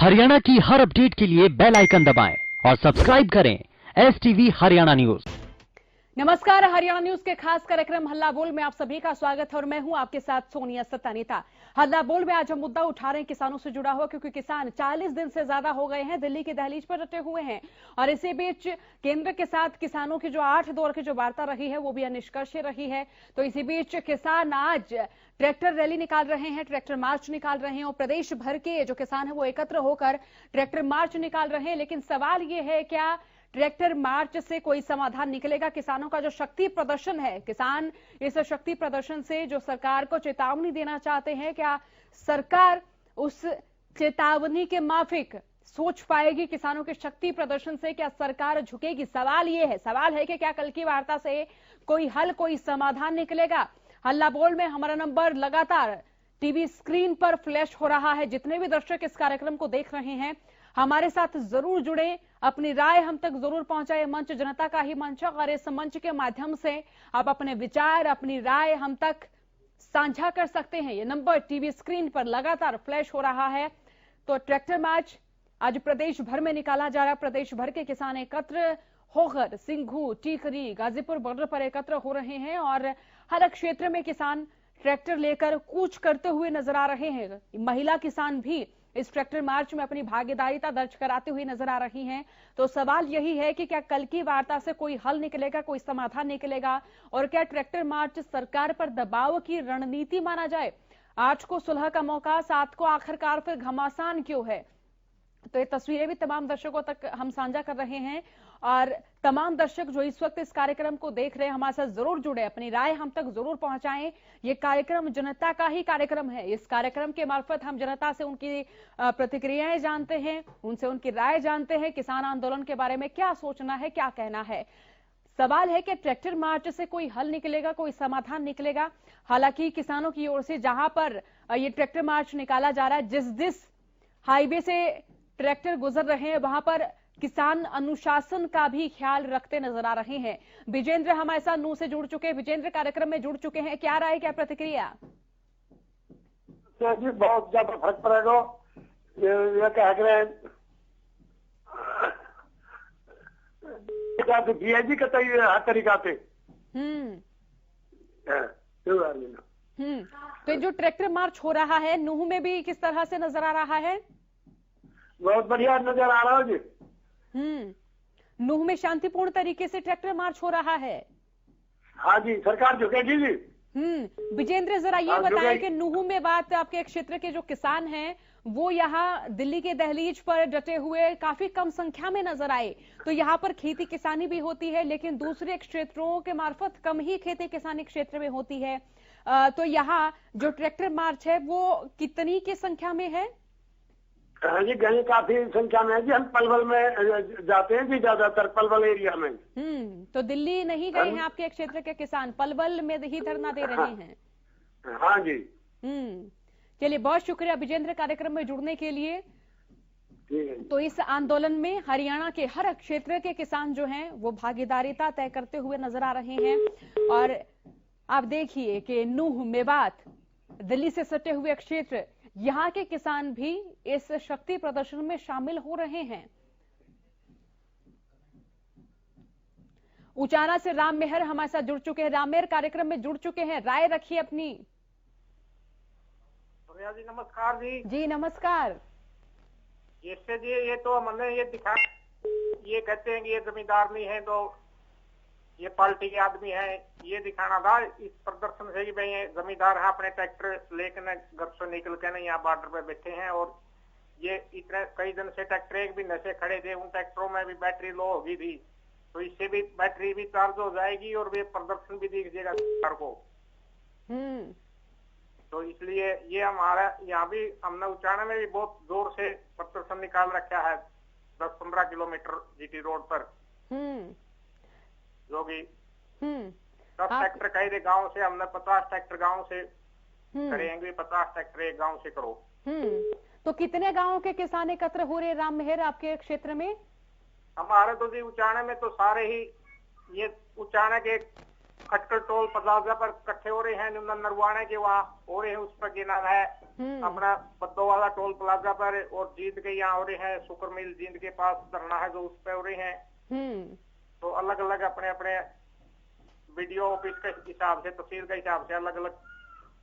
हरियाणा की हर अपडेट के लिए बेल आइकन दबाएं और सब्सक्राइब करें STV हरियाणा न्यूज। नमस्कार, हरियाणा न्यूज के खास कार्यक्रम हल्ला बोल में आप सभी का स्वागत है और मैं हूं आपके साथ सोनिया सत्तानीता। हल्ला बोल में आज हम मुद्दा उठा रहे हैं किसानों से जुड़ा हुआ, क्योंकि किसान 40 दिन से ज्यादा हो गए हैं दिल्ली की दहलीज पर डटे हुए हैं और इसी बीच केंद्र के साथ किसानों की जो 8 दौर की जो वार्ता रही है वो भी अनिष्कर्षीय रही है। तो इसी बीच किसान आज ट्रैक्टर रैली निकाल रहे हैं, ट्रैक्टर मार्च निकाल रहे हैं और प्रदेश भर के जो किसान है वो एकत्र होकर ट्रैक्टर मार्च निकाल रहे हैं। लेकिन सवाल ये है, क्या ट्रैक्टर मार्च से कोई समाधान निकलेगा? किसानों का जो शक्ति प्रदर्शन है, किसान इस शक्ति प्रदर्शन से जो सरकार को चेतावनी देना चाहते हैं, क्या सरकार उस चेतावनी के माफिक सोच पाएगी? किसानों के शक्ति प्रदर्शन से क्या सरकार झुकेगी? सवाल है कि क्या कल की वार्ता से कोई हल, कोई समाधान निकलेगा? हल्ला बोल में हमारा नंबर लगातार टीवी स्क्रीन पर फ्लैश हो रहा है। जितने भी दर्शक इस कार्यक्रम को देख रहे हैं, हमारे साथ जरूर जुड़े, अपनी राय हम तक जरूर पहुंचाए। मंच जनता का ही मंच है और इस मंच के माध्यम से आप अपने विचार, अपनी राय हम तक साझा कर सकते हैं। ये नंबर टीवी स्क्रीन पर लगातार फ्लैश हो रहा है। तो ट्रैक्टर मार्च आज प्रदेश भर में निकाला जा रहा है। प्रदेश भर के किसान एकत्र होकर सिंघू, टीकरी, गाजीपुर बॉर्डर पर एकत्र हो रहे हैं और हर क्षेत्र में किसान ट्रैक्टर लेकर कूच करते हुए नजर आ रहे हैं। महिला किसान भी इस ट्रैक्टर मार्च में अपनी भागीदारिता दर्ज कराते हुए नजर आ रही हैं। तो सवाल यही है कि क्या कल की वार्ता से कोई हल निकलेगा, कोई समाधान निकलेगा और क्या ट्रैक्टर मार्च सरकार पर दबाव की रणनीति माना जाए? 8 को सुलह का मौका, 7 को आखिरकार फिर घमासान क्यों है? तो ये तस्वीरें भी तमाम दर्शकों तक हम साझा कर रहे हैं और तमाम दर्शक जो इस वक्त इस कार्यक्रम को देख रहे हैं हमारे साथ जरूर जुड़े, अपनी राय हम तक जरूर पहुंचाएं। ये कार्यक्रम जनता का ही कार्यक्रम है। इस कार्यक्रम के मार्फत हम जनता से उनकी प्रतिक्रियाएं जानते हैं, उनसे उनकी राय जानते हैं, किसान आंदोलन के बारे में क्या सोचना है, क्या कहना है। सवाल है कि ट्रैक्टर मार्च से कोई हल निकलेगा, कोई समाधान निकलेगा? हालांकि किसानों की ओर से जहां पर ये ट्रैक्टर मार्च निकाला जा रहा है, जिस हाईवे से ट्रैक्टर गुजर रहे हैं वहां पर किसान अनुशासन का भी ख्याल रखते नजर आ रहे हैं। विजेंद्र हमारे साथ नू से जुड़ चुके हैं। विजेंद्र कार्यक्रम में जुड़ चुके हैं, क्या राय, क्या प्रतिक्रिया? जी बहुत ज्यादा फर्क पड़ेगा। ये कह रहे जी का हर तरीका से। तो जो ट्रैक्टर मार्च हो रहा है नूह में भी किस तरह से नजर आ रहा है? बहुत बढ़िया नजर आ रहा है जी। नूह में शांतिपूर्ण तरीके से ट्रैक्टर मार्च हो रहा है। हाँ जी, सरकार झुकेगी जी। विजेंद्र, जरा ये बताएं कि नूह में बात, आपके क्षेत्र के जो किसान हैं वो यहाँ दिल्ली के दहलीज पर डटे हुए काफी कम संख्या में नजर आए। तो यहाँ पर खेती किसानी भी होती है, लेकिन दूसरे क्षेत्रों के मार्फत कम ही खेती किसानी क्षेत्र में होती है। तो यहाँ जो ट्रैक्टर मार्च है वो कितनी की संख्या में है? जी कहीं काफी संख्या में है जी। हम पलवल में जाते हैं जी, ज्यादातर पलवल एरिया में। तो दिल्ली नहीं गए हैं आपके क्षेत्र के किसान, पलवल में ही धरना दे रहे हैं? हाँ जी। चलिए, बहुत शुक्रिया विजेंद्र कार्यक्रम में जुड़ने के लिए। तो इस आंदोलन में हरियाणा के हर क्षेत्र के किसान जो हैं वो भागीदारिता तय करते हुए नजर आ रहे हैं और आप देखिए कि नूह, मेवात, दिल्ली से सटे हुए क्षेत्र, यहाँ के किसान भी इस शक्ति प्रदर्शन में शामिल हो रहे हैं। उचाना से राम मेहर हमारे साथ जुड़ चुके हैं। राम मेहर कार्यक्रम में जुड़ चुके हैं, राय रखिए अपनी। जी नमस्कार जी। जी नमस्कार। इससे जी ये तो हमने ये दिखा, ये कहते हैं कि ये जमींदार नहीं है तो ये पार्टी के आदमी है, ये दिखाना था इस प्रदर्शन से कि भाई ये जमींदार है, अपने ट्रैक्टर लेकर घर से निकल के ना यहाँ बॉर्डर पे बैठे हैं और ये इतने कई दिन से ट्रैक्टर एक भी नशे खड़े थे, उन ट्रैक्टरों में भी बैटरी लो हो गई थी, तो इससे भी बैटरी भी चार्ज हो जाएगी और वे प्रदर्शन भी दिख जाएगा सरकार को। तो इसलिए ये हमारा यहाँ भी हमने उचाना में भी बहुत जोर से प्रदर्शन निकाल रखा है 10-15 किलोमीटर जीटी रोड पर। जो भी 10 ट्रैक्टर कहे थे गांव से, हमने 50 ट्रैक्टर गांव से करेंगे, 50 ट्रैक्टर एक गांव से करो। तो कितने गांवों के किसान एकत्र हो रहे राम मेहर आपके क्षेत्र में? हमारे तो जी उचाना में तो सारे ही, ये उचाना के खट्टर टोल प्लाजा पर इकट्ठे हो रहे हैं, नरवाणे के वहाँ हो रहे हैं, उस पर क्या नाम है अपना बद्दो वाला टोल प्लाजा पर, और जींद के यहाँ हो रहे हैं, शुक्र मिल जींद के पास धरना है जो उस पर हो रहे हैं। तो अलग अलग अपने अपने वीडियो ऑफिस के हिसाब से, तहसील के हिसाब से अलग अलग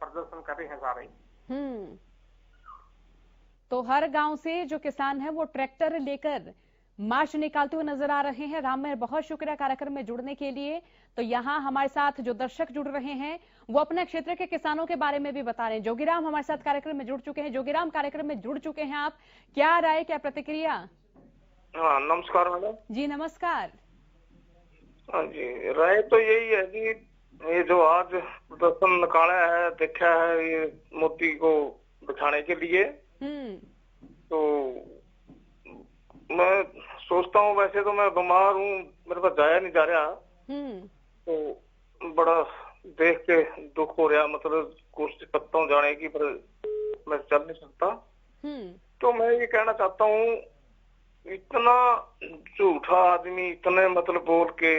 प्रदर्शन कर रहे हैं सारे। तो हर गांव से जो किसान है वो ट्रैक्टर लेकर मार्च निकालते हुए नजर आ रहे हैं। राम मेहर, बहुत शुक्रिया कार्यक्रम में जुड़ने के लिए। तो यहाँ हमारे साथ जो दर्शक जुड़ रहे हैं वो अपने क्षेत्र के किसानों के बारे में भी बता रहे हैं। जोगीराम हमारे साथ कार्यक्रम में जुड़ चुके हैं। जोगीराम, कार्यक्रम में जुड़ चुके हैं आप, क्या राय, क्या प्रतिक्रिया? हाँ नमस्कार मैडम। जी नमस्कार। हाँ जी, राय तो यही है कि ये जो आज प्रदर्शन निकाला है, देखा है ये मोदी को दिखाने के लिए, तो मैं सोचता हूँ, वैसे तो मैं बीमार हूँ, मेरे पास जाया नहीं जा रहा, तो बड़ा देख के दुख हो रहा, मतलब कोशिश करता हूँ जाने की, पर मैं चल नहीं सकता। तो मैं ये कहना चाहता हूँ, इतना झूठा आदमी, इतने मतलब बोल के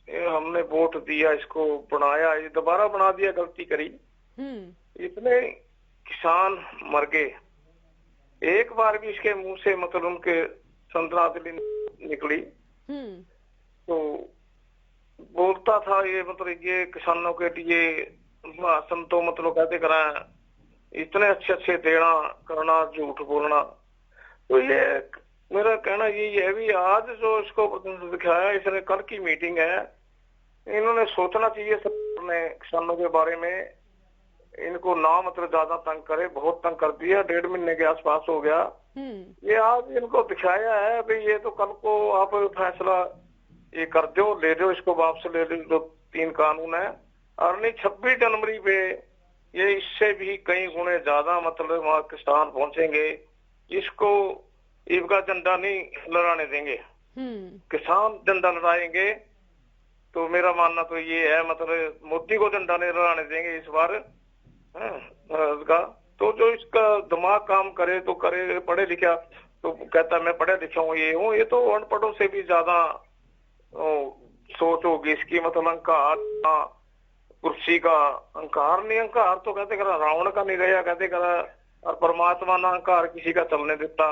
हमने वोट दिया, इसको बनाया, ये दोबारा बना दिया, गलती करी, इतने किसान मर गए, एक बार भी इसके मुंह से मतलब उनके संतरादली निकली। तो बोलता था ये मतलब ये किसानों के लिए भाषण तो मतलब कहते करा, इतने अच्छे अच्छे देना करना, झूठ बोलना। तो ये मेरा कहना यही है भी आज जो इसको दिखाया, इसने कल की मीटिंग है, इन्होंने सोचना चाहिए सरकार ने किसानों के बारे में, इनको ना मतलब ज्यादा तंग करे, बहुत तंग कर दिया, 1.5 महीने के आसपास हो गया। ये आज इनको दिखाया है भाई, ये तो कल को आप फैसला ये कर दो, ले दो, इसको वापस ले लो, जो 3 कानून है, और नहीं 26 जनवरी पे ये इससे भी कई गुने ज्यादा मतलब वहाँ किसान पहुंचेंगे, इसको ईद का झंडा नहीं लहराने देंगे, किसान झंडा लहराएंगे। तो मेरा मानना तो ये है, मतलब मोदी को झंडा नहीं लहराने देंगे इस बार का। तो जो इसका दिमाग काम करे तो करे, पढ़े लिखा तो कहता मैं पढ़ा लिखा हूँ, ये हूँ, ये तो अनपढ़ों से भी ज्यादा सोच होगी इसकी, मतलब अहंकार, कुर्सी का अहंकार नहीं, अहंकार तो कहते करा रावण का नहीं गया, कहते करा, और परमात्मा ना अहंकार किसी का चलने देता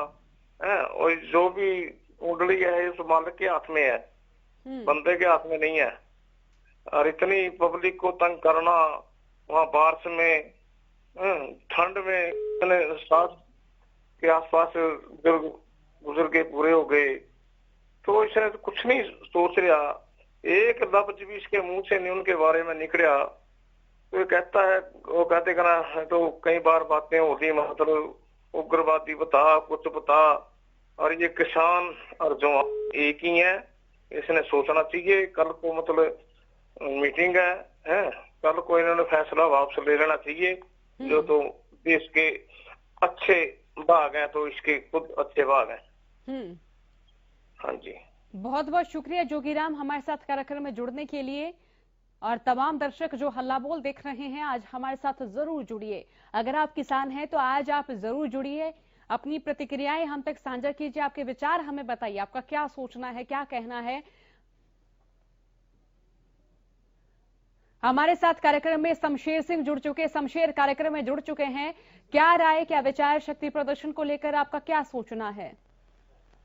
है, और जो भी कुंडली है इस मालिक के हाथ में है, बंदे के हाथ में नहीं है। और इतनी पब्लिक को तंग करना, वहाँ बारिश में, ठंड में, इतने 60 के आसपास गुजर के पूरे हो गए, तो इसने तो कुछ नहीं सोच रहा, एक लफ्ज भी इसके मुंह से नहीं उनके बारे में निकला। तो ये कहता है, वो कहते कहना तो कई बार बातें होती, मतलब उग्रवादी बता, कुछ बता, और ये किसान और जो एक ही है, इसने सोचना चाहिए। कल को मतलब मीटिंग है, कल को इन्होंने फैसला वापस ले लेना चाहिए, जो तो देश के अच्छे भाग हैं तो इसके खुद अच्छे भाग हैं। हाँ जी, बहुत बहुत शुक्रिया जोगीराम हमारे साथ कार्यक्रम में जुड़ने के लिए। और तमाम दर्शक जो हल्ला बोल देख रहे हैं, आज हमारे साथ जरूर जुड़िए। अगर आप किसान हैं तो आज आप जरूर जुड़िए, अपनी प्रतिक्रियाएं हम तक साझा कीजिए, आपके विचार हमें बताइए, आपका क्या सोचना है, क्या कहना है। हमारे साथ कार्यक्रम में शमशेर सिंह जुड़ चुके, शमशेर कार्यक्रम में जुड़ चुके हैं, क्या राय, क्या विचार, शक्ति प्रदर्शन को लेकर आपका क्या सोचना है?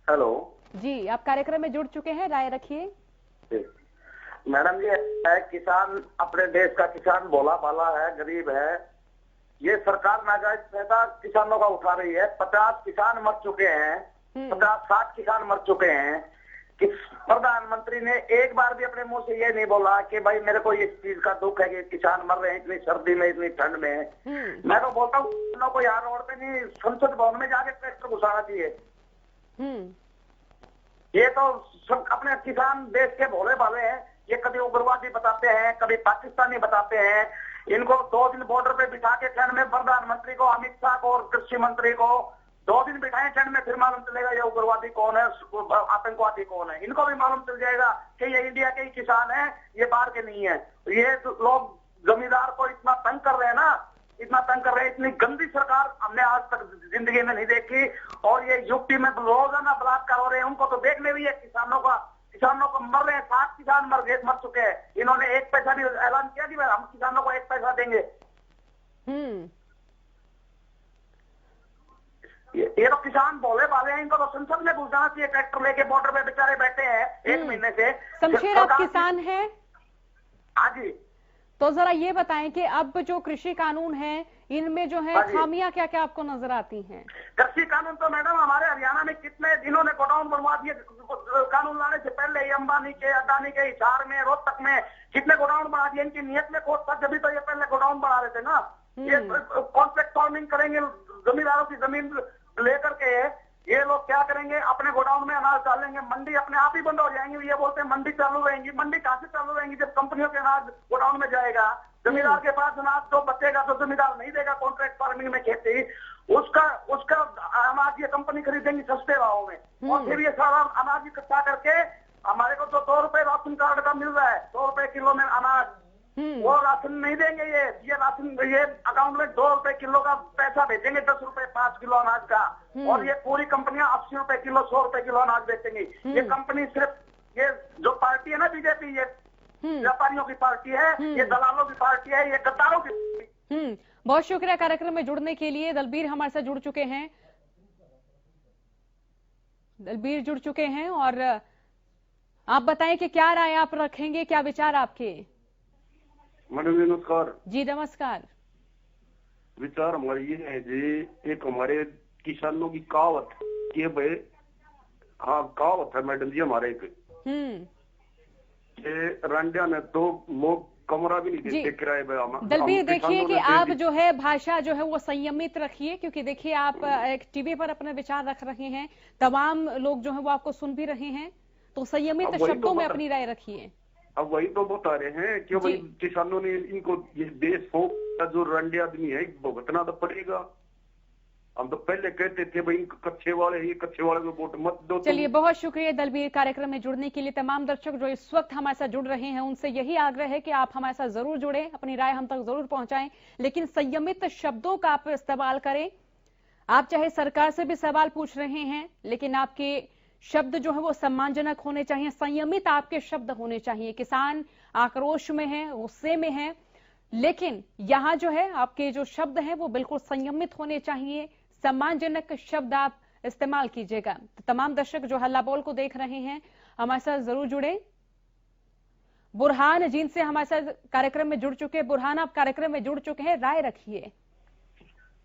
हेलो जी, आप कार्यक्रम में जुड़ चुके हैं, राय रखिए। मैडम, ये है किसान, अपने देश का किसान भोला भाला है, गरीब है, ये सरकार नाजायज फायदा किसानों का उठा रही है। 50 किसान मर चुके हैं, 50-60 किसान मर चुके हैं। कि प्रधानमंत्री ने एक बार भी अपने मुंह से ये नहीं बोला कि भाई मेरे को इस चीज का दुख है कि किसान मर रहे हैं इतनी सर्दी में, इतनी ठंड में। मैं तो बोलता हूँ किसानों को यहाँ रोड पे नहीं, संसद भवन में जाके ट्रैक्टर घुसाना चाहिए। ये तो सब अपने किसान देश के भोले भाले हैं, ये कभी उग्रवादी बताते हैं, कभी पाकिस्तानी बताते हैं। इनको 2 दिन बॉर्डर पे बिठा के ठंड में, प्रधानमंत्री को, अमित शाह को और कृषि मंत्री को 2 दिन बिठाए ठंड में, फिर मालूम चलेगा ये उग्रवादी कौन है, आतंकवादी कौन है। इनको भी मालूम चल जाएगा कि ये इंडिया के ही किसान है, ये बाहर के नहीं है। ये लोग जमींदार को इतना तंग कर रहे हैं ना, इतना तंग कर रहे हैं, इतनी गंदी सरकार हमने आज तक जिंदगी में नहीं देखी। और ये यूपी में रोजाना बलात्कार हो रहे हैं, उनको तो देखने भी है किसानों का किसानों को मर रहे हैं, 7 किसान मर चुके हैं। इन्होंने 1 पैसा भी ऐलान किया कि हम किसानों को 1 पैसा देंगे। ये तो किसान बोले वाले हैं, इनको तो संसद में घुस जाना चाहिए। ट्रैक्टर लेके बॉर्डर पे बेचारे बैठे हैं 1 महीने से। शमशेर, आप किसान हैं? हाँ जी। तो जरा ये बताएं कि अब जो कृषि कानून है इनमें जो है खामियां क्या क्या आपको नजर आती हैं? कृषि कानून तो मैडम हमारे हरियाणा में कितने दिनों ने गोडाउन बनवा दिए। कानून लाने से पहले ही अंबानी के, अडानी के, हिसार में, रोहतक में कितने गोडाउन बना दिए। इनकी नियत में खोट था, जब तो ये पहले गोडाउन बना रहे थे ना। ये कॉन्ट्रैक्ट फार्मिंग करेंगे, जमींदारों की जमीन लेकर के ये लोग क्या करेंगे, अपने गोडाउन में अनाज डालेंगे, मंडी अपने आप ही बंद हो जाएंगी। ये बोलते हैं मंडी चालू रहेंगी। मंडी कहां से चालू रहेंगी जब कंपनियों के अनाज गोडाउन में जाएगा? जमींदार के पास अनाज तो बचेगा तो जमींदार नहीं देगा कॉन्ट्रैक्ट फार्मिंग में खेती, उसका अनाज ये कंपनी खरीदेंगी सस्ते भाव में। और फिर ये सारा अनाज इकट्ठा करके हमारे को तो 2 रुपए राशन कार्ड का मिल रहा है, 2 रुपए किलो में अनाज। वो राशन नहीं देंगे, ये राशन, ये अकाउंट में 2 रुपए किलो का पैसा भेजेंगे, 10 रुपए 5 किलो अनाज का। और ये पूरी कंपनियां 80 रुपए किलो, 100 रुपए किलो अनाज बेचेंगी। ये कंपनी सिर्फ, ये जो पार्टी है ना बीजेपी, ये व्यापारियों की पार्टी है, ये दलालों की पार्टी है, ये गद्दारों की। बहुत शुक्रिया कार्यक्रम में जुड़ने के लिए। दलबीर हमारे साथ जुड़ चुके हैं। दलबीर जुड़ चुके हैं और आप बताएं कि क्या राय आप रखेंगे, क्या विचार आपके? मैडम नमस्कार जी। नमस्कार। विचार हमारे ये है जी, एक हमारे किसानों की कहावत कि भाई, हाँ कहावत है मैडम जी हमारे एक, रंडिया ने तो लोग कमरा भी नहीं देते किराए पे। दलबीर देखिए कि आप जो है भाषा जो है वो संयमित रखिए, क्योंकि देखिए आप एक टीवी पर अपने विचार रख रहे हैं, तमाम लोग जो है वो आपको सुन भी रहे हैं, तो संयमित शब्दों में अपनी राय रखिए। अब वही तो बता रहे हैं कि भाई किसानों ने इनको ये देश हो जो रंडे आदमी है भुगतना तो पड़ेगा। हम तो पहले कहते थे भाई कच्चे वाले, ये कच्चे वाले को वोट मत दो। चलिए बहुत शुक्रिया दलबीर कार्यक्रम में जुड़ने के लिए। तमाम दर्शक जो इस वक्त हमारे साथ जुड़ रहे हैं उनसे यही आग्रह है कि आप हमारे साथ जरूर जुड़ें, अपनी राय हम तक जरूर पहुंचाएं, लेकिन संयमित शब्दों का आप इस्तेमाल करें। आप चाहे सरकार से भी सवाल पूछ रहे हैं, लेकिन आपके शब्द जो है वो सम्मानजनक होने चाहिए, संयमित आपके शब्द होने चाहिए। किसान आक्रोश में है, गुस्से में है, लेकिन यहां जो है आपके जो शब्द हैं वो बिल्कुल संयमित होने चाहिए, सम्मानजनक शब्द आप इस्तेमाल कीजिएगा। तो तमाम दर्शक जो हल्ला बोल को देख रहे हैं हमारे साथ जरूर जुड़े। बुरहान जीन से हमारे साथ कार्यक्रम में जुड़ चुके हैं। बुरहान, आप कार्यक्रम में जुड़ चुके हैं, राय रखिए।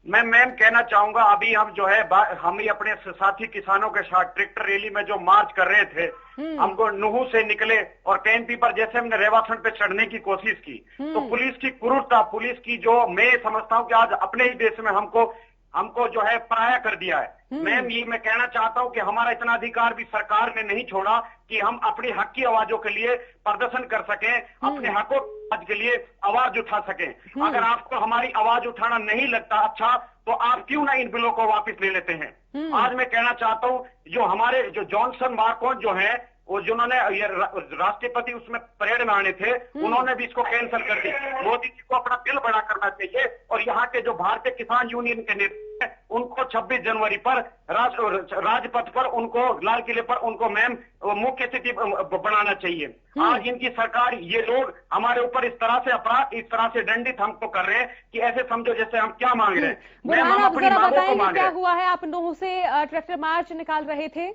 मैम कहना चाहूंगा, अभी हम जो है हम ही अपने साथी किसानों के साथ ट्रैक्टर रैली में जो मार्च कर रहे थे, हमको नुहू से निकले और कैंपी पर जैसे हमने रेवाखंड पे चढ़ने की कोशिश की, तो पुलिस की क्रूरता, पुलिस की जो मैं समझता हूं कि आज अपने ही देश में हमको जो है पराया कर दिया है। मैम ये मैं कहना चाहता हूं कि हमारा इतना अधिकार भी सरकार ने नहीं छोड़ा कि हम अपनी हक की आवाजों के लिए प्रदर्शन कर सकें, अपने हकों के लिए आवाज उठा सकें। अगर आपको हमारी आवाज उठाना नहीं लगता अच्छा, तो आप क्यों ना इन बिलों को वापस ले लेते हैं। आज मैं कहना चाहता हूं, जो हमारे जो जॉनसन मार्कोन जो है, वो जिन्होंने ये राष्ट्रपति उसमें परेड में आने थे, उन्होंने भी इसको कैंसिल कर दिया। मोदी जी को अपना बिल बड़ा करना चाहिए और यहाँ के जो भारतीय किसान यूनियन के नेता उनको 26 जनवरी पर राजपथ पर, उनको लाल किले पर उनको मैम मुख्य अतिथि बनाना चाहिए। आज इनकी सरकार, ये लोग हमारे ऊपर इस तरह से अपराध, इस तरह से दंडित हमको कर रहे हैं कि ऐसे समझो जैसे हम क्या मांग रहे हैं। मैम हम अपनी मांगों को मांग रहे हैं। क्या हुआ है, आप नुहू से ट्रैक्टर मार्च निकाल रहे थे?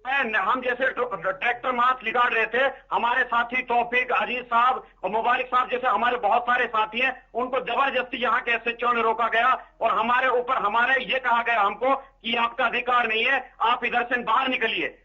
हम जैसे ट्रैक्टर मार्च निकाल रहे थे, हमारे साथी तौफीक, अजीज साहब और मुबारक साहब जैसे हमारे बहुत सारे साथी हैं, उनको जबरदस्ती यहाँ के एसएचओ ने रोका गया और हमारे ऊपर ये कहा गया हमको कि आपका अधिकार नहीं है, आप इधर से बाहर निकलिए।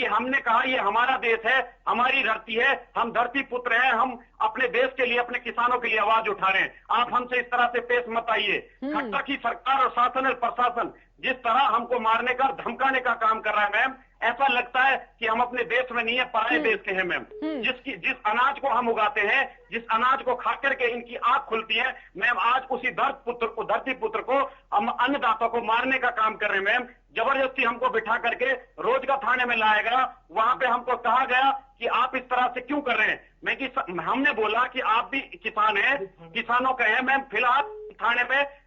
हमने कहा ये हमारा देश है, हमारी धरती है, हम धरती पुत्र हैं, हम अपने देश के लिए, अपने किसानों के लिए आवाज उठा रहे हैं। आप हमसे इस तरह से पेश मत आइए। खट्टर की सरकार और शासन और प्रशासन जिस तरह हमको मारने का, धमकाने का काम कर रहा है मैम, ऐसा लगता है कि हम अपने देश में नहीं है, पराये देश के हैं मैम। जिस अनाज को हम उगाते हैं, जिस अनाज को खा करके इनकी आंख खुलती है मैम, आज उसी धरती पुत्र को हम अन्नदाता को मारने का काम कर रहे हैं मैम। जबरदस्ती हमको बिठा करके रोजगार थाने में लाया गया, वहां पे हमको कहा गया कि आप इस तरह से क्यों कर रहे हैं। हमने बोला कि आप भी किसान हैं, किसानों का है मैम। फिलहाल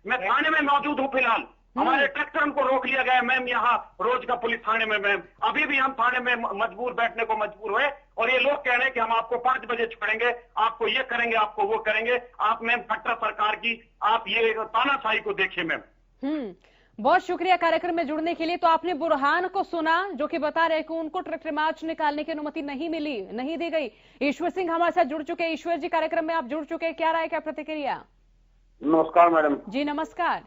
मैं थाने में मौजूद हूँ फिलहाल, हमारे ट्रैक्टर को रोक लिया गया मैम, यहाँ रोज का पुलिस थाने में मैम। अभी भी हम थाने में मजबूर बैठने को मजबूर हुए और ये लोग कह रहे हैं कि हम आपको 5 बजे छोड़ेंगे, आपको ये करेंगे, आपको वो करेंगे। आप मैम खट्टर सरकार की आप ये तानाशाही को देखिए मैम। बहुत शुक्रिया कार्यक्रम में जुड़ने के लिए। तो आपने बुरहान को सुना जो कि बता रहे कि उनको ट्रैक्टर मार्च निकालने की अनुमति नहीं दी गई। ईश्वर सिंह हमारे साथ जुड़ चुके हैं। ईश्वर जी, कार्यक्रम में आप जुड़ चुके हैं, क्या राय, क्या प्रतिक्रिया? नमस्कार मैडम जी नमस्कार।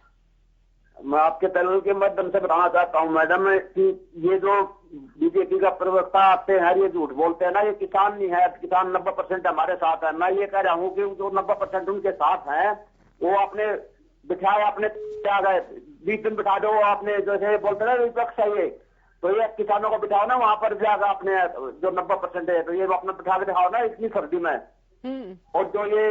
मैं आपके चैनल के माध्यम से बताना चाहता हूँ मैडम कि ये जो बीजेपी का प्रवक्ता आते हैं ये झूठ बोलते हैं ना, ये किसान नहीं है, किसान 90% हमारे साथ है। मैं ये कह रहा हूँ कि जो 90% उनके साथ हैं वो आपने बिठाए, अपने क्या गए 20 दिन बिठा दो, आपने जैसे बोलते हैं ना विपक्ष है ये, तो ये किसानों को बिठाओ ना वहां पर जाकर अपने जो 90% है, तो ये अपना बिठा के दिखाओ ना इतनी सर्दी में। और जो ये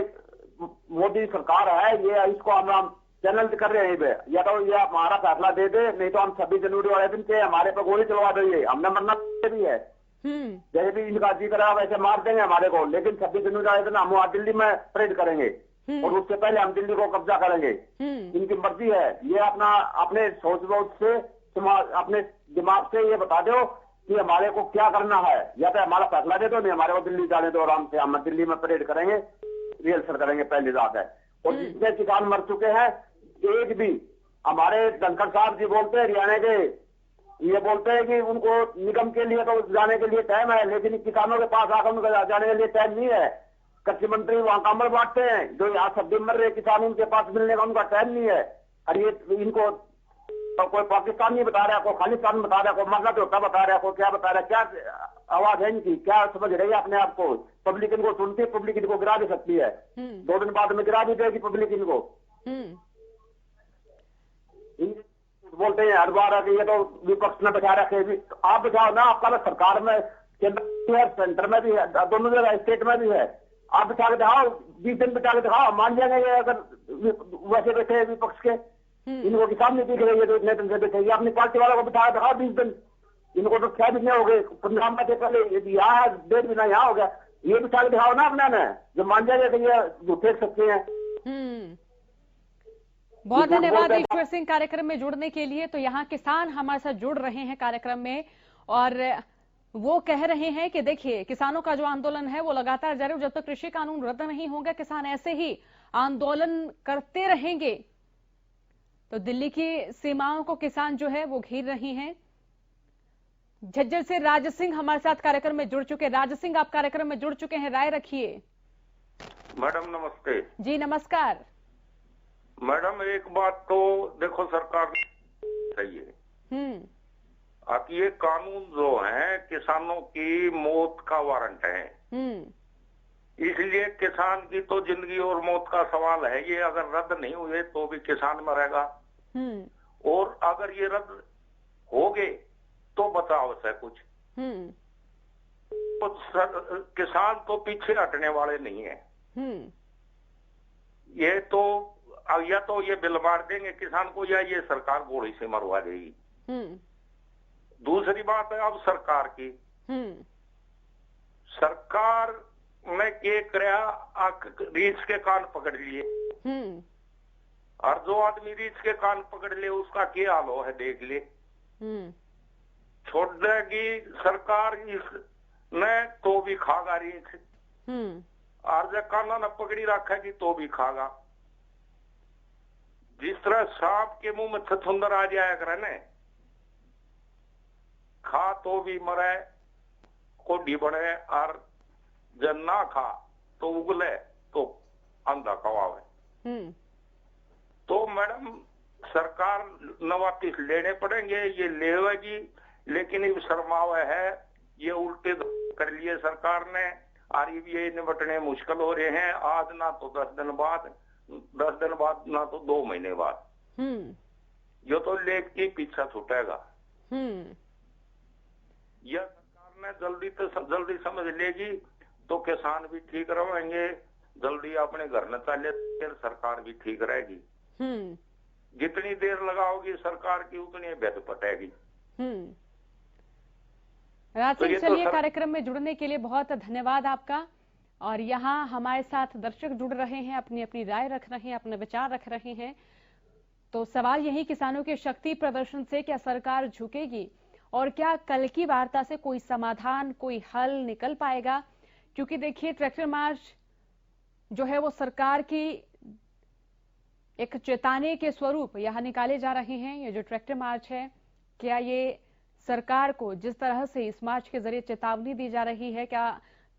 मोदी सरकार है ये इसको हम चैनल कर रहे हैं, या तो ये हमारा फैसला दे दे, नहीं तो हम 26 जनवरी वाले दिन के हमारे पर गोली चलवा देंगे, हमने मरना भी है। जैसे भी इनका जी करा वैसे मार देंगे हमारे को, लेकिन 26 जनवरी वाले दिन हम वहाँ दिल्ली में परेड करेंगे और उससे पहले हम दिल्ली को कब्जा करेंगे। इनकी मर्जी है, ये अपने सोच सोच से अपने दिमाग से ये बता दो कि हमारे को क्या करना है, या तो हमारा फैसला दे दो, नहीं हमारे को दिल्ली जाने दो आराम से, हम दिल्ली में परेड करेंगे, रिहर्सल करेंगे पहली रात है। और जितने किसान मर चुके हैं एक भी, हमारे धनखड़ साहब जी बोलते हैं हरियाणा के, ये बोलते हैं कि उनको निगम के लिए तो जाने के लिए टाइम है, लेकिन किसानों के पास आकर उनको जाने के लिए टाइम नहीं है। कृषि मंत्री वहां कमल बांटते हैं, जो यहाँ सब्जी मर रहे किसान उनके पास मिलने का उनका टाइम नहीं है। और ये इनको तो कोई पाकिस्तान नहीं बता रहा, कोई खालिस्तान बता रहा, कोई मरना धोखा बता रहा, कोई क्या बता रहा, क्या आवाज है इनकी, क्या समझ रही है अपने आप को? पब्लिक इनको सुनती है, पब्लिक इनको गिरा भी सकती है, 2 दिन बाद में गिरा भी देगी पब्लिक इनको। बोलते हैं हर बार ये तो विपक्ष ने बचा रखे, आप बचाओ ना, आपका तो सरकार में केंद्र है, सेंटर में भी है, दोनों जगह स्टेट में भी है, आप बचा के दिखाओ, 20 दिन बचा के दिखाओ, मान जाएंगे अगर वैसे बैठे विपक्ष के। इनको किसान नहीं दिख रही है तो इतने दिन से बैठे, ये अपनी पार्टी वालों को बिठा दिखाओ 20 दिन, इनको तो 6 महीने हो गए, 15 महीने पहले यहाँ 1.5 महीना यहाँ हो गया, ये बिठा के दिखाओ ना अपना ने, जो मान जाएंगे कि ये झूठे सकते हैं। बहुत धन्यवाद ईश्वर सिंह कार्यक्रम में जुड़ने के लिए। तो यहाँ किसान हमारे साथ जुड़ रहे हैं कार्यक्रम में और वो कह रहे हैं कि देखिए किसानों का जो आंदोलन है वो लगातार जारी, जब तक कृषि कानून रद्द नहीं होगा किसान ऐसे ही आंदोलन करते रहेंगे। तो दिल्ली की सीमाओं को किसान जो है वो घेर रही हैं। झज्जर से राज सिंह हमारे साथ कार्यक्रम में जुड़ चुके। राज सिंह, आप कार्यक्रम में जुड़ चुके हैं, राय रखिए। मैडम नमस्ते। जी नमस्कार। मैडम एक बात तो देखो, सरकार सही है, अब ये कानून जो है किसानों की मौत का वारंट है, इसलिए किसान की तो जिंदगी और मौत का सवाल है। ये अगर रद्द नहीं हुए तो भी किसान मरेगा, और अगर ये रद्द हो गए तो बचाव से कुछ। तो किसान तो पीछे हटने वाले नहीं है। ये तो या तो ये बिल मार देंगे किसान को, या ये सरकार गोली से मरवा देगी। दूसरी बात है अब सरकार की, सरकार ने क्या कराया, रीछ के कान पकड़ लिए, और जो आदमी रीछ के कान पकड़ ले उसका क्या हाल हो है देख ले। छोड़ देगी सरकार इसने तो भी खागा रीछ, और जब काना न पकड़ी रखेगी तो भी खागा। जिस तरह सांप के मुंह में छछुंदर आ जाया करे न, खा तो भी मरे, कोडी बने, और जब ना खा तो उगले तो अंधा कवावे। तो मैडम सरकार नवातिस लेने पड़ेंगे, ये लेवेगी, लेकिन ये शर्मावे है, ये उल्टे कर लिए सरकार ने, और ये निपटने मुश्किल हो रहे हैं। आज ना तो 10 दिन बाद, 10 दिन बाद ना तो 2 महीने बाद, ये तो लेक की पीछा छूटेगा। यह सरकार ने जल्दी समझ लेगी तो किसान भी ठीक रहेंगे, जल्दी अपने घर न चले, फिर सरकार भी ठीक रहेगी। जितनी देर लगाओगी सरकार की उतनी बेद पटेगी। राज सिंह, चलिए कार्यक्रम में जुड़ने के लिए बहुत धन्यवाद आपका। और यहाँ हमारे साथ दर्शक जुड़ रहे हैं, अपनी अपनी राय रख रहे हैं, अपने विचार रख रहे हैं। तो सवाल यही, किसानों के शक्ति प्रदर्शन से क्या सरकार झुकेगी और क्या कल की वार्ता से कोई समाधान, कोई हल निकल पाएगा? क्योंकि देखिए, ट्रैक्टर मार्च जो है वो सरकार की एक चेतावनी के स्वरूप यहां निकाले जा रहे हैं। ये जो ट्रैक्टर मार्च है, क्या ये सरकार को जिस तरह से इस मार्च के जरिए चेतावनी दी जा रही है, क्या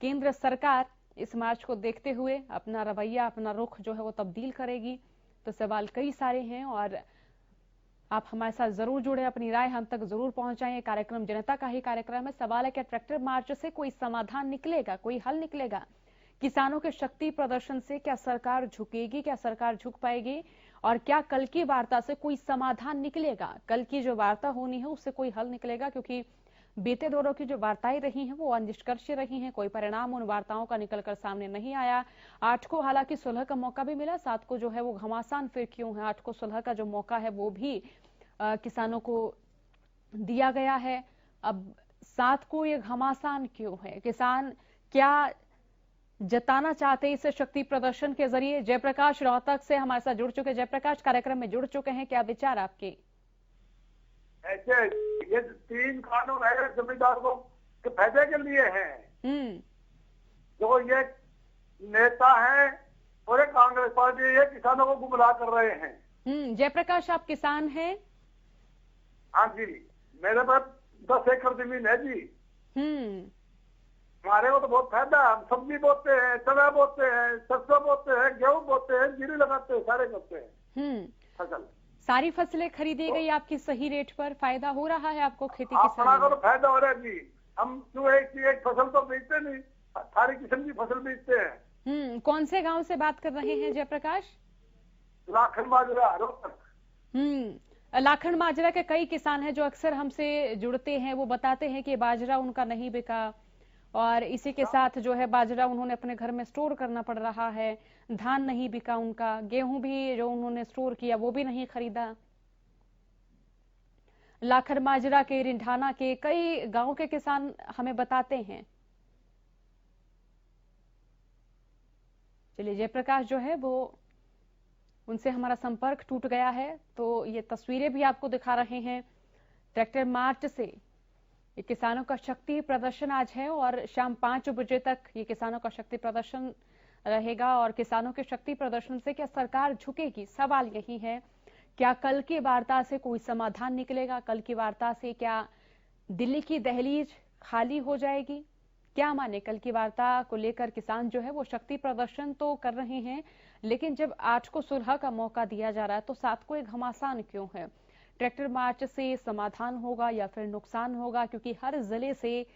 केंद्र सरकार इस मार्च को देखते हुए अपना रवैया, अपना रुख जो है वो तब्दील करेगी? तो सवाल कई सारे हैं और आप हमारे साथ जरूर जुड़े, अपनी राय हम तक जरूर पहुंचाएं। कार्यक्रम जनता का ही कार्यक्रम है। सवाल है, क्या ट्रैक्टर मार्च से कोई समाधान निकलेगा, कोई हल निकलेगा? किसानों के शक्ति प्रदर्शन से क्या सरकार झुकेगी, क्या सरकार झुक पाएगी? और क्या कल की वार्ता से कोई समाधान निकलेगा? कल की जो वार्ता होनी है उससे कोई हल निकलेगा? क्योंकि बीते दौरों की जो वार्ताएं रही हैं वो अनिष्कर्ष रही हैं, कोई परिणाम उन वार्ताओं का निकलकर सामने नहीं आया। 8 को हालांकि सुलह का मौका भी मिला, 7 को जो है वो घमासान फिर क्यों है, 8 को सुलह का जो मौका है वो भी किसानों को दिया गया है। अब 7 को ये घमासान क्यों है? किसान क्या जताना चाहते हैं इस शक्ति प्रदर्शन के जरिए? जयप्रकाश रोहतक से हमारे साथ जुड़ चुके, जयप्रकाश कार्यक्रम में जुड़ चुके हैं, क्या विचार आपके? ऐसे ये 3 कानून है जमींदारों के फायदे के लिए हैं। जो ये नेता है और एक कांग्रेस पार्टी ये किसानों को गुमराह कर रहे हैं। जयप्रकाश, आप किसान हैं? हाँ जी, मेरे पास 10 एकड़ जमीन है जी। हमारे को तो बहुत फायदा है। हम सब्जी बोते हैं, चना बोते हैं, सरसों बोते हैं, गेहूं बोते हैं, जीरी लगाते हैं, सारे करते हैं फसल। सारी फसलें खरीदी गई आपकी सही रेट पर? फायदा हो रहा है आपको खेती किसानी किसानी? तो फायदा हो रहा है जी। हम क्यों एक फसल तो बेचते नहीं, सारी किस्म की फसल बेचते हैं। कौन से गांव से बात कर रहे हैं जयप्रकाश? लाखन माजरा रोहतक। लाखन माजरा के कई किसान हैं जो अक्सर हमसे जुड़ते हैं, वो बताते हैं कि बाजरा उनका नहीं बिका और इसी के साथ जो है बाजरा उन्होंने अपने घर में स्टोर करना पड़ रहा है, धान नहीं बिका उनका, गेहूं भी जो उन्होंने स्टोर किया वो भी नहीं खरीदा। लाखन माजरा के, रिंढाना के कई गांव के किसान हमें बताते हैं। चलिए, जयप्रकाश जो है वो उनसे हमारा संपर्क टूट गया है, तो ये तस्वीरें भी आपको दिखा रहे हैं। ट्रैक्टर मार्च से ये किसानों का शक्ति प्रदर्शन आज है और शाम 5 बजे तक ये किसानों का शक्ति प्रदर्शन रहेगा। और किसानों के शक्ति प्रदर्शन से क्या सरकार झुकेगी? सवाल यही है, क्या कल की वार्ता से कोई समाधान निकलेगा? कल की वार्ता से क्या दिल्ली की दहलीज खाली हो जाएगी? क्या माने, कल की वार्ता को लेकर किसान जो है वो शक्ति प्रदर्शन तो कर रहे हैं, लेकिन जब 8 को सुलह का मौका दिया जा रहा है तो 7 को एक घमासान क्यों है? ट्रैक्टर मार्च से समाधान होगा या फिर नुकसान होगा? क्योंकि हर जिले से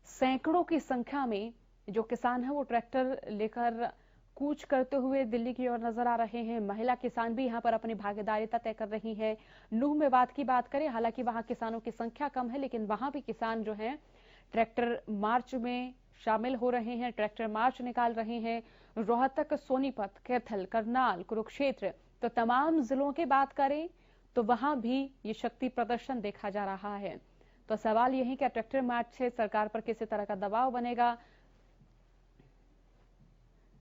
सैकड़ों की संख्या में जो किसान है वो ट्रैक्टर लेकर कूच करते हुए दिल्ली की ओर नजर आ रहे हैं। महिला किसान भी यहाँ पर अपनी भागीदारिता तय कर रही है। नूह में बात की बात करें, हालांकि वहां किसानों की संख्या कम है, लेकिन वहां भी किसान जो है ट्रैक्टर मार्च में शामिल हो रहे हैं, ट्रैक्टर मार्च निकाल रहे हैं। रोहतक, सोनीपत, कैथल, करनाल, कुरुक्षेत्र, तो तमाम जिलों की बात करें तो वहां भी ये शक्ति प्रदर्शन देखा जा रहा है। तो सवाल यही, क्या ट्रैक्टर मार्च से सरकार पर किसी तरह का दबाव बनेगा?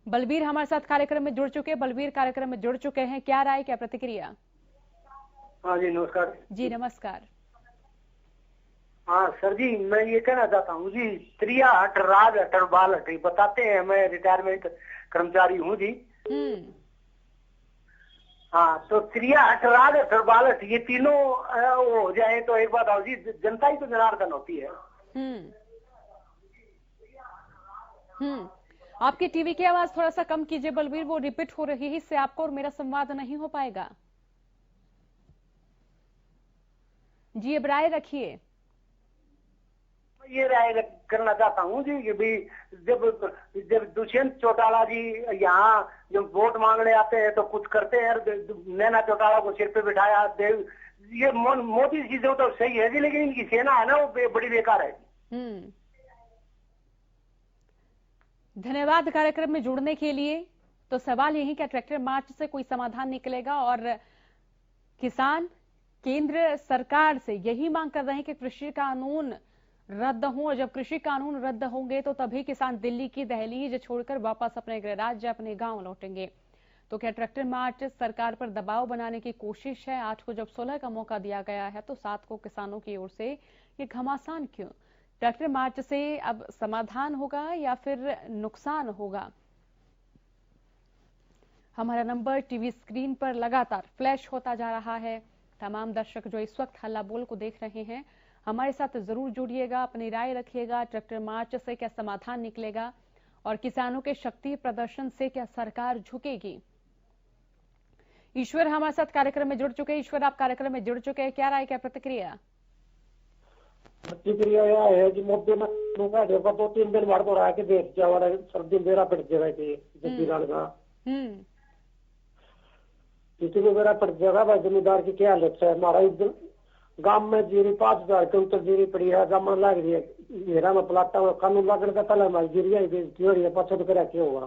बलबीर हमारे साथ कार्यक्रम में जुड़ चुके, बलबीर कार्यक्रम में जुड़ चुके हैं, क्या राय, क्या प्रतिक्रिया? हाँ जी नमस्कार। जी नमस्कार। हाँ सर जी, मैं ये कहना चाहता हूँ जी, त्रिया हट, राज हट और बाल हट बताते हैं, मैं रिटायरमेंट कर्मचारी हूँ जी। हाँ, तो त्रिया हट, राज हट और बाल हट ये तीनों हो जाए तो एक बात आओ जी, जनता ही तो जनार्दन होती है। आपकी टीवी की आवाज थोड़ा सा कम कीजिए बलबीर, वो रिपीट हो रही है, इससे आपको और मेरा संवाद नहीं हो पाएगा जी। अब राय रखिए। ये राय करना चाहता हूँ जी कि भी जब दुष्यंत चौटाला जी यहाँ जब वोट मांगने आते हैं तो कुछ करते हैं, नैना चौटाला को सिर पे बिठाया, ये मोदी जी जो तो सही है जी, लेकिन इनकी सेना है ना वो बड़ी बेकार है। धन्यवाद कार्यक्रम में जुड़ने के लिए। तो सवाल यही, क्या ट्रैक्टर मार्च से कोई समाधान निकलेगा? और किसान केंद्र सरकार से यही मांग कर रहे हैं कि कृषि कानून रद्द हों, और जब कृषि कानून रद्द होंगे तो तभी किसान दिल्ली की दहलीज छोड़कर वापस अपने गृह राज्य, अपने गांव लौटेंगे। तो क्या ट्रैक्टर मार्च सरकार पर दबाव बनाने की कोशिश है? 8 को जब 16 का मौका दिया गया है तो 7 को किसानों की ओर से ये घमासान क्यों? ट्रैक्टर मार्च से अब समाधान होगा या फिर नुकसान होगा? हमारा नंबर टीवी स्क्रीन पर लगातार फ्लैश होता जा रहा है। तमाम दर्शक जो इस वक्त हल्ला बोल को देख रहे हैं, हमारे साथ जरूर जुड़िएगा, अपनी राय रखिएगा। ट्रैक्टर मार्च से क्या समाधान निकलेगा और किसानों के शक्ति प्रदर्शन से क्या सरकार झुकेगी? ईश्वर हमारे साथ कार्यक्रम में जुड़ चुके हैं। ईश्वर, आप कार्यक्रम में जुड़ चुके हैं, क्या राय, क्या प्रतिक्रिया? प्रतिक्रिया यह है कि मोदी ने 2-3 दिन बाद हो रहा है कि देश जावा सर्दी मेरा पड़ जाएगा इतनी मेरा पड़ जाएगा भाई। जमींदार की क्या हालत है? हमारा इधर गांव में जीरी 5,000 क्विंटल जीरी पड़ी है, गांव लग रही है मेरा में प्लाटा में कानून लगने का पहले हमारी जीरी आई बेचती हो रही है 500 रुपये क्या होगा?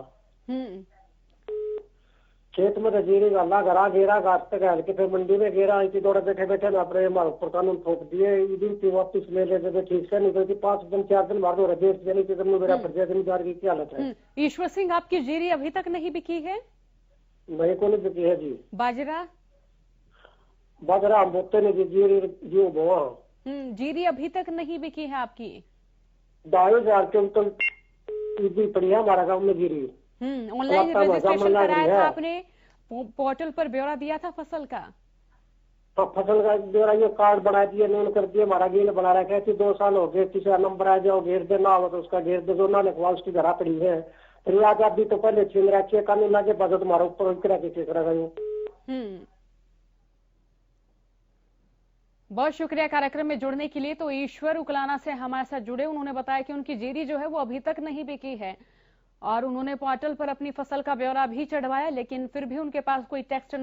खेत में तो जीरी गाला घरा घेरा घास तक हल के फिर मंडी में घेरा आई थी दौड़े बैठे बैठे ना अपने हमारे ऊपर कानून ठोक दिए। दिन वापस ले लेते ठीक से नहीं तो 5 दिन 4 दिन बाद हो रहे देश जाने के मेरा पड़ जाए। जमींदार की क्या हालत है? ईश्वर सिंह, आपकी जीरी अभी तक नहीं बिकी है? नहीं को नहीं बिकी है जी। बाजरा हम बोते नहीं जी बोआ जीरी अभी तक नहीं बिकी है आपकी? 2,500 क्विंटल पड़ी है हमारा गाँव में जीरी। ऑनलाइन रजिस्ट्रेशन कराया था आपने? पोर्टल पर ब्यौरा दिया था फसल का? तो फसल का ब्यौरा ये कार्ड बना दिए नोन कर दिए, हमारा गेल बना रखा है 2 साल हो गए। तीसरा नंबर आ जाओ घेर देना हो तो उसका घेर दे दो ना लिखवा उसकी घरा पड़ी है। फिर आज अभी तो पहले छीन रखी है कानून लाके बजट तुम्हारा ऊपर करा के करा गई। बहुत शुक्रिया कार्यक्रम में जुड़ने के लिए। तो ईश्वर उकलाना से हमारे साथ जुड़े, उन्होंने बताया कि उनकी जीरी जो है वो अभी तक नहीं बिकी है और उन्होंने पोर्टल पर अपनी फसल का ब्यौरा भी चढ़वाया, लेकिन फिर भी उनके पास कोई टेक्स्ट